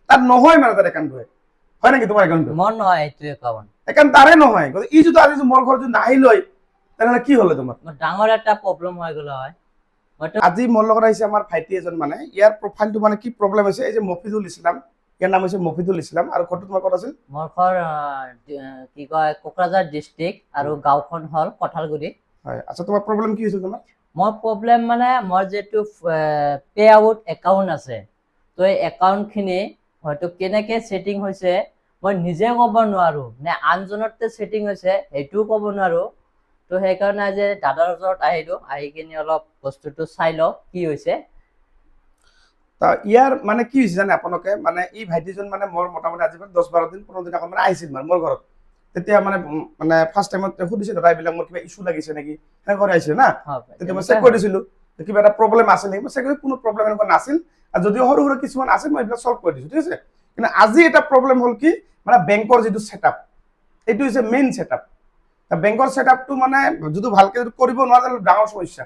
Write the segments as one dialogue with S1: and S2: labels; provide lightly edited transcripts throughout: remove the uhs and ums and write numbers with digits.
S1: তার নহয় মানে তার একাউন্ট হয় নাকি তোমার একাউন্ট
S2: মন নহয় এইটো একাউন্ট
S1: একাউন্ট তারে নহয় ই যদি আজি মোর ঘর যদি নাহি লয় তাহলে কি হলো তোমার
S2: ডাঙৰ এটা প্ৰব্লেম হৈ গ'ল হয়
S1: আজি মোৰ লগত আহিছে আমাৰ ভাইটি এজন মানে ইয়াৰ প্ৰফাইলটো মানে কি প্ৰব্লেম হৈছে এই যে মফিজুল ইছলাম ইয়াৰ নাম হৈছে মফিজুল ইছলাম আৰু ঘৰটো তোমাৰ ক'ত আছিল
S2: মোৰ ঘৰ কি কয় কোকৰাঝাৰ ডিষ্ট্ৰিক্ট আৰু গাঁওখন হ'ল কঠালগুৰি
S1: হয় আচ্ছা তোমাৰ প্ৰব্লেম কি হৈছে তোমাৰ
S2: মোৰ প্ৰব্লেম মানে মোৰ যেটো পে আউট একাউন্ট আছে তো এই একাউন্টখিনি হয়তো কেনেকে সেটিং হৈছে মই নিজে ক'ব নোৱাৰো নে আনজনতে সেটিং হৈছে এইটো ক'ব নোৱাৰো তো সেইকাৰণে আজি দাদাৰ ওচৰত আহিলো আহি কিনে অলপ বস্তুটো চাই লওঁ কি হৈছে
S1: তা ইয়াৰ মানে কি হৈছে জানে আপোনালোকে মানে এই ভাইটিজন মানে মোৰ মোটামুটি আজি 10-12 দিন 15 দিন আগত মানে আহিছিল মানে মোৰ ঘৰত তেতিয়া মানে মানে ফাৰ্ষ্ট টাইমত সুধিছে দাদা এইবিলাক মোৰ কিবা ইস্যু লাগিছে নেকি হেনে কৰি আহিছে না তেতিয়া মই চেক কৰিছিলো কিবা এটা প্ৰব্লেম আছে নেকি মই চেক কৰি কোনো প্ৰব্লেম এনেকুৱা নাছিল আৰু যদিও সৰু সৰু কিছুমান আছিল মই এইবিলাক সলভ কৰি দিছো ঠিক আছে কিন্তু আজি এটা প্ৰব্লেম হ'ল কি মানে বেংকৰ যিটো সেটআপ এইটো হৈছে মেইন সেটআপ বেংকৰ সেটআপটো মানে যদি ভালকে কৰিব নোৱাৰে ডাঙৰ সমস্যা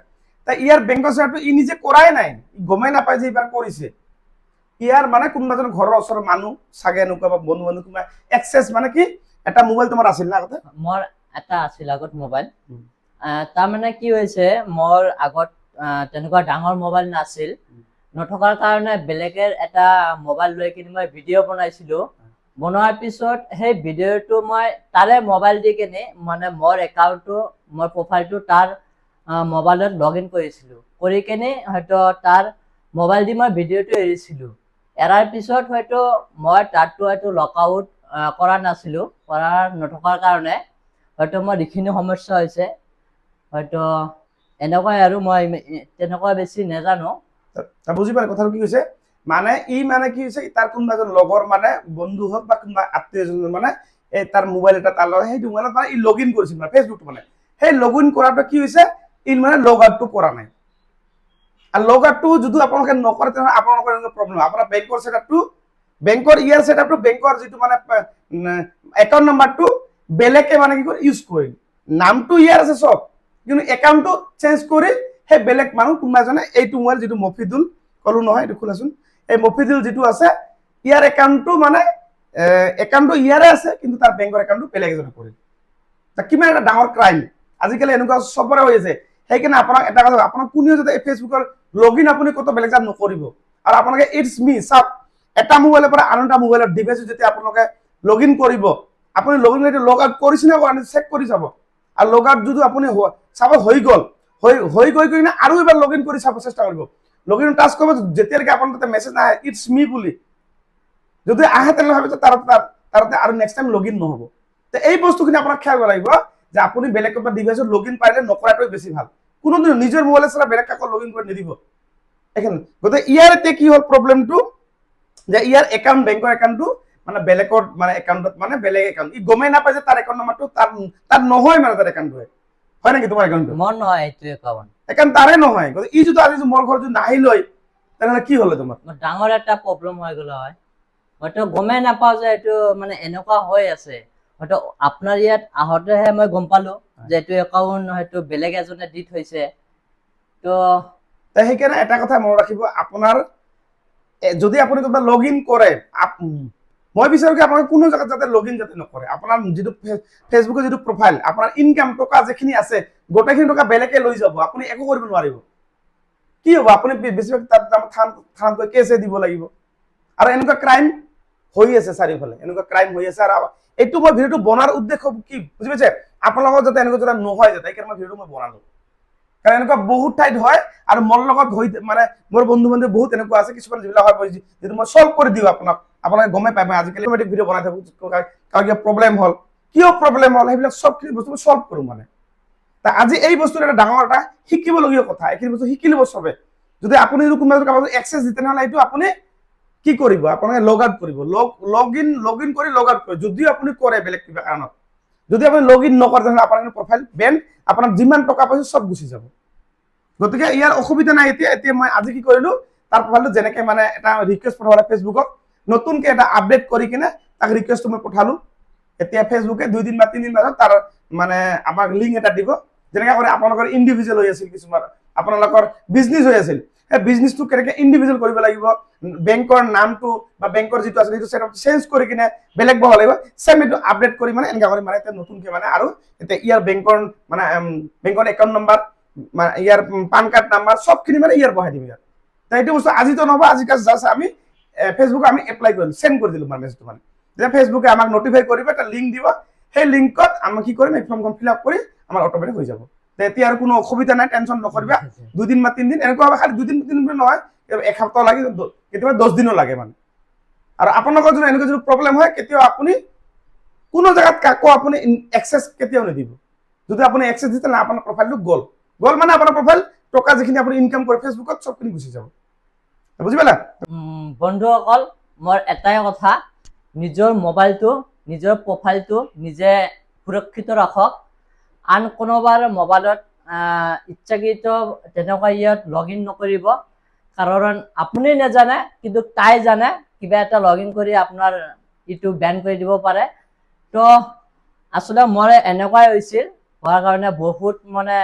S1: তা ইয়াৰ বেংকৰ সেটআপটো ই নিজে কৰাই নাই গমেই নাপায় যে এইবাৰ কৰিছে ইয়াৰ মানে কোনোবাজন ঘৰৰ ওচৰৰ মানুহ সাগে এনেকুৱা বা বন্ধু বান্ধৱ কোনোবা এক্সেছ মানে কি এটা মোবাইল তোমাৰ আছিল না আগতে
S2: মোৰ এটা আছিল আগত মোবাইল তাৰ মানে কি হৈছে মোৰ আগত তেনেকুৱা ডাঙৰ মোবাইল নাছিল নথকাৰ কাৰণে বেলেগৰ এটা মোবাইল লৈ কিনে মই ভিডিঅ' বনাইছিলো বনোৱাৰ পিছত সেই ভিডিঅ'টো মই তাৰে মোবাইল দি কিনে মানে মোৰ একাউণ্টটো মোৰ প্ৰফাইলটো তাৰ মোবাইলত লগ ইন কৰিছিলো কৰি কিনে হয়তো তাৰ মোবাইল দি মই ভিডিঅ'টো এৰিছিলো এৰাৰ পিছত হয়তো মই তাতটো হয়তো লক আউট কৰা নাছিলো কৰা নথকাৰ কাৰণে হয়তো মই যিখিনি সমস্যা হৈছে হয়তো এনেকুৱাই আৰু মই তেনেকুৱা বেছি নাজানো
S1: বুজি পালে কথাটো কি কৈছে মানে ই মানে কি হৈছে তাৰ কোনোবা এজন লগৰ মানে বন্ধু হওক বা কোনোবা আত্মীয়জন মানে এই তাৰ মোবাইল এটা তাৰ লগত সেইটো মোবাইলত মানে ই লগ ইন কৰিছিল মানে ফেচবুকটো মানে সেই লগ ইন কৰাটো কি হৈছে ই মানে লগ আউটটো কৰা নাই আৰু লগ আউটটো যদি আপোনালোকে নকৰে তেনেহ'লে আপোনালোকৰ এনেকুৱা প্ৰব্লেম হয় আপোনাৰ বেংকৰ সেটআপটো বেংকৰ ইয়াৰ সেটআপটো বেংকৰ যিটো মানে একাউণ্ট নাম্বাৰটো বেলেগে মানে কি কৰে ইউজ কৰে নামটো ইয়াৰ আছে সব কিন্তু একাউণ্টটো চেঞ্জ কৰি সেই বেলেগ মানুহ কোনোবা এজনে এইটো মোবাইল যিটো মফিদুল কলো নহয় এইটো খোলাচোন এই মফিদুল যিটো আছে ইয়াৰ একাউণ্টটো মানে একাউণ্টটো ইয়াৰে আছে কিন্তু তাৰ বেংকৰ একাউণ্টটো বেলেগ এজনে কৰে তা কিমান এটা ডাঙৰ ক্ৰাইম আজিকালি এনেকুৱা সবৰে হৈ আছে সেইকাৰণে আপোনাক এটা কথা আপোনাক কোনেও যাতে ফেচবুকৰ লগ ইন আপুনি কত বেলেগ জাত নকৰিব আৰু আপোনালোকে ইটছ মি চাওক এটা মোবাইলৰ পৰা আন এটা মোবাইলৰ ডিভাইচত যেতিয়া আপোনালোকে লগ ইন কৰিব আপুনি লগ ইন লগ আউট কৰিছে নে কৰা চেক কৰি চাব আৰু লগ আউট যদি আপুনি চাব হৈ গ'ল হৈ গৈ কিনে আৰু এবাৰ লগ ইন কৰি চাব চেষ্টা কৰিব লগ ইন টাচ কৰিব যেতিয়ালৈকে আপোনাৰ তাতে মেছেজ নাহে ইটছ মি বুলি যদি আহে তেনেহ'লে ভাবিছে তাতে আৰু নেক্সট টাইম লগ ইন নহ'ব তো এই বস্তুখিনি আপোনাক খেয়াল কৰিব লাগিব যে আপুনি বেলেগ কিবা ডিভাইচত লগ ইন পাৰিলে নকৰাটোৱে বেছি ভাল কোনোদিন নিজৰ মোবাইলৰ ছাড়া বেলেগ কাকো লগ ইন কৰি নিদিব এখানে গতিকে ইয়াৰ এতিয়া কি হ'ল প্ৰব্লেমটো যে ইয়াৰ একাউণ্ট বেংকৰ একাউণ্টটো মানে বেলেগৰ মানে একাউণ্টত মানে বেলেগ একাউণ্ট ই গমেই নাপায় যে তাৰ একাউণ্ট নাম্বাৰটো তাৰ নহয় মানে তাৰ একাউণ্ট হয় নাকি তোমাৰ একাউণ্টটো
S2: মোৰ নহয় এইটো একাউণ্ট
S1: একাউণ্ট তাৰে নহয় ই যদি আজি মোৰ ঘৰ যদি নাহি লয় তেনেহ'লে কি হ'লে তোমাৰ
S2: ডাঙৰ এটা প্ৰব্লেম হৈ গ'ল হয় হয়তো গমেই নাপাওঁ যে এইটো মানে এনেকুৱা হৈ আছে হয়তো আপোনাৰ ইয়াত আহোঁতেহে মই গম পালো যে এইটো একাউণ্ট হয়তো বেলেগ এজনে দি থৈছে তো
S1: সেইকাৰণে এটা কথা মনত ৰাখিব আপোনাৰ যদি আপুনি কিবা লগ ইন কৰে মই বিচাৰো কি আপোনালোকে কোনো জেগাত যাতে লগ ইন যাতে নকৰে আপোনাৰ যিটো ফেচবুকৰ যিটো প্ৰফাইল আপোনাৰ ইনকাম টকা যিখিনি আছে গোটেইখিনি টকা বেলেগে লৈ যাব আপুনি একো কৰিব নোৱাৰিব কি হ'ব আপুনি বেছিভাগ থানাত গৈ কেছে দিব লাগিব আৰু এনেকুৱা ক্ৰাইম হৈ আছে চাৰিওফালে এনেকুৱা ক্ৰাইম হৈ আছে আৰু এইটো মই ভিডিঅ'টো বনোৱাৰ উদ্দেশ্য কি বুজি পাইছে আপোনালোকৰ যাতে এনেকুৱা যাতে নহয় যাতে সেইকাৰণে মই ভিডিঅ'টো মই বনালো কাৰণ এনেকুৱা বহুত ঠাইত হয় আৰু মোৰ লগত হৈ মানে মোৰ বন্ধু বান্ধৱ বহুত এনেকুৱা আছে কিছুমান যিবিলাক হয় যিটো মই সলভ কৰি দিওঁ আপোনালোকে গমেই পায় মই আজিকালি অট'মেটিক ভিডিঅ' বনাই থাকোঁ কাৰো কিবা প্ৰব্লেম হ'ল কিয় প্ৰব্লেম হ'ল সেইবিলাক চবখিনি বস্তু মই সলভ কৰোঁ মানে তা আজি এই বস্তুটো এটা ডাঙৰ এটা শিকিবলগীয়া কথা এইখিনি বস্তু শিকি ল'ব চবে যদি আপুনি যদি কোনোবা কাৰোবাক এক্সেছ দিয়ে তেনেহ'লে এইটো আপুনি কি কৰিব আপোনালোকে লগ আউট কৰিব লগ ইন কৰি লগ আউট কৰিব যদিও আপুনি কৰে বেলেগ কিবা কাৰণত যদি আপুনি লগ ইন নকৰে তেনেহ'লে আপোনাৰ প্ৰফাইল বেন আপোনাক যিমান টকা পাইছে চব গুচি যাব গতিকে ইয়াৰ অসুবিধা নাই এতিয়া মই আজি কি কৰিলো তাৰ প্ৰফাইলটো যেনেকে মানে এটা ৰিকুৱেষ্ট পঠালে ফেচবুকত নতুনকে এটা আপডেট কৰি কিনে তাক ৰিকুৱেষ্টটো মই পঠালো এতিয়া ফেচবুকে 2 দিন বা 3 দিন পাছত তাৰ মানে আমাক লিংক এটা দিব যেনেকৈ কৰে আপোনালোকৰ ইণ্ডিভিজুৱেল হৈ আছিল কিছুমান আপোনালোকৰ বিজনেছ হৈ আছিল সেই বিজনেছটো কেনেকৈ ইণ্ডিভিজুৱেল কৰিব লাগিব, বেংকৰ নামটো বা বেংকৰ যিটো আছে সেইটো ছেটআপ চেঞ্জ কৰি কিনে বেলেগ বহাব লাগিব, চেম এইটো আপডেট কৰি মানে এনেকুৱা কৰি মানে এতিয়া নতুনকৈ মানে আৰু এতিয়া ইয়াৰ বেংকৰ মানে বেংকৰ একাউণ্ট নাম্বাৰ, ইয়াৰ পান কাৰ্ড নাম্বাৰ সবখিনি মানে ইয়াৰ বহাই দিম ইয়াত। এইটো বস্তু আজিতো নহ'ব, আজিকালি জাষ্ট আমি ফেচবুক আমি এপ্লাই কৰিলোঁ, চেণ্ড কৰি দিলোঁ মানে মেছেজটো মানে। তেতিয়া ফেচবুকে আমাক নটিফাই কৰিব, এটা লিংক দিব, সেই লিংকত আমি কি কৰিম এই ফৰ্মখন ফিল আপ কৰি আমাৰ অট'মেটিক হৈ যাব। এতিয়া আৰু কোনো অসুবিধা নাই, টেনশ্যন নকৰিবা। 2 দিন বা 3 দিন এনেকুৱা হবে, খালি 2 দিন 3 দিন নহয়, এসপ্তাহ লাগে, কেতিয়াবা 10 দিনো লাগে মানে। আৰু আপোনালোকৰ যদি এনেকুৱা যদি প্ৰব্লেম হয়, কেতিয়াও আপুনি কোনো জেগাত কাকো আপুনি এক্সেছ কেতিয়াও নিদিব। যদি আপুনি এক্সেছ দিতে না আপোনাৰ প্ৰফাইলটো গ'ল মানে আপোনাৰ প্ৰফাইল টকা যিখিনি আপুনি ইনকাম কৰে ফেচবুকত সবখিনি গুচি যাব। বুজি পালা?
S2: বন্ধুসকল, মোৰ এটাই কথা, নিজৰ মোবাইলটো, নিজৰ প্ৰফাইলটো নিজে সুৰক্ষিত ৰাখক। আন কোনোবাৰ মোবাইলত ইচ্ছাকৃত তেনেকুৱা ইয়াত লগ ইন নকৰিব, কাৰণ আপুনি নাজানে কিন্তু তাই জানে, কিবা এটা লগ ইন কৰি আপোনাৰ ইটো বেন কৰি দিব পাৰে। তো আচলতে মোৰ এনেকুৱাই হৈছিল, হোৱাৰ কাৰণে বহুত মানে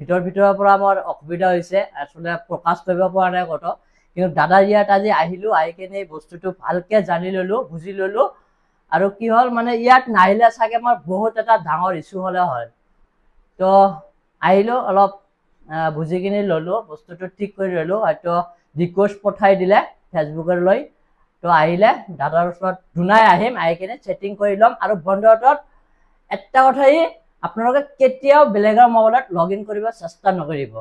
S2: ভিতৰৰ পৰা মোৰ অসুবিধা হৈছে, আচলতে প্ৰকাশ কৰিব পৰা নাই কথা। কিন্তু দাদাৰ ইয়াত আজি আহিলোঁ, আহি কিনে এই বস্তুটো ভালকৈ জানি ল'লোঁ, বুজি ল'লোঁ। আৰু কি হ'ল মানে ইয়াত নাহিলে চাগে মোৰ বহুত এটা ডাঙৰ ইছ্যু হ'লে হয়। তো আহিলোঁ, অলপ বুজি কিনি ল'লোঁ, বস্তুটো ঠিক কৰি ল'লোঁ। হয়তো ৰিকুৱেষ্ট পঠাই দিলে ফেচবুকলৈ, তো আহিলে দাদাৰ ওচৰত দুনাই আহিম, আহি কিনে ছেটিং কৰি ল'ম। আৰু বন্ধুহঁতত এটা কথাই, আপোনালোকে কেতিয়াও বেলেগৰ মোবাইলত লগ ইন কৰিব চেষ্টা নকৰিব।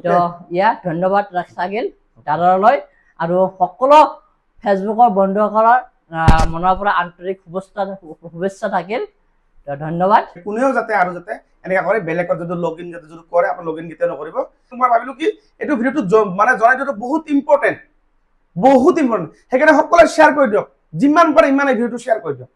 S2: তো ধন্যবাদ থাকিল দাদালৈ, আৰু সকলো ফেচবুকৰ বন্ধুসকলৰ মনৰ পৰা আন্তৰিক শুভেচ্ছা থাকিল। তো ধন্যবাদ।
S1: কোনেও যাতে আৰু যাতে এনেকুৱা কৰে বেলেগত যদি লগ ইন যদি কৰে, আপুনি লগ ইন কেতিয়াও নকৰিব। মই ভাবিলোঁ কি এইটো ভিডিঅ'টো মানে জনাই দিয়াটো বহুত ইম্পৰ্টেণ্ট, সেইকাৰণে সকলোৱে শ্বেয়াৰ কৰি দিয়ক, যিমান পাৰে ইমান এই ভিডিঅ'টো শ্বেয়াৰ কৰি দিয়ক।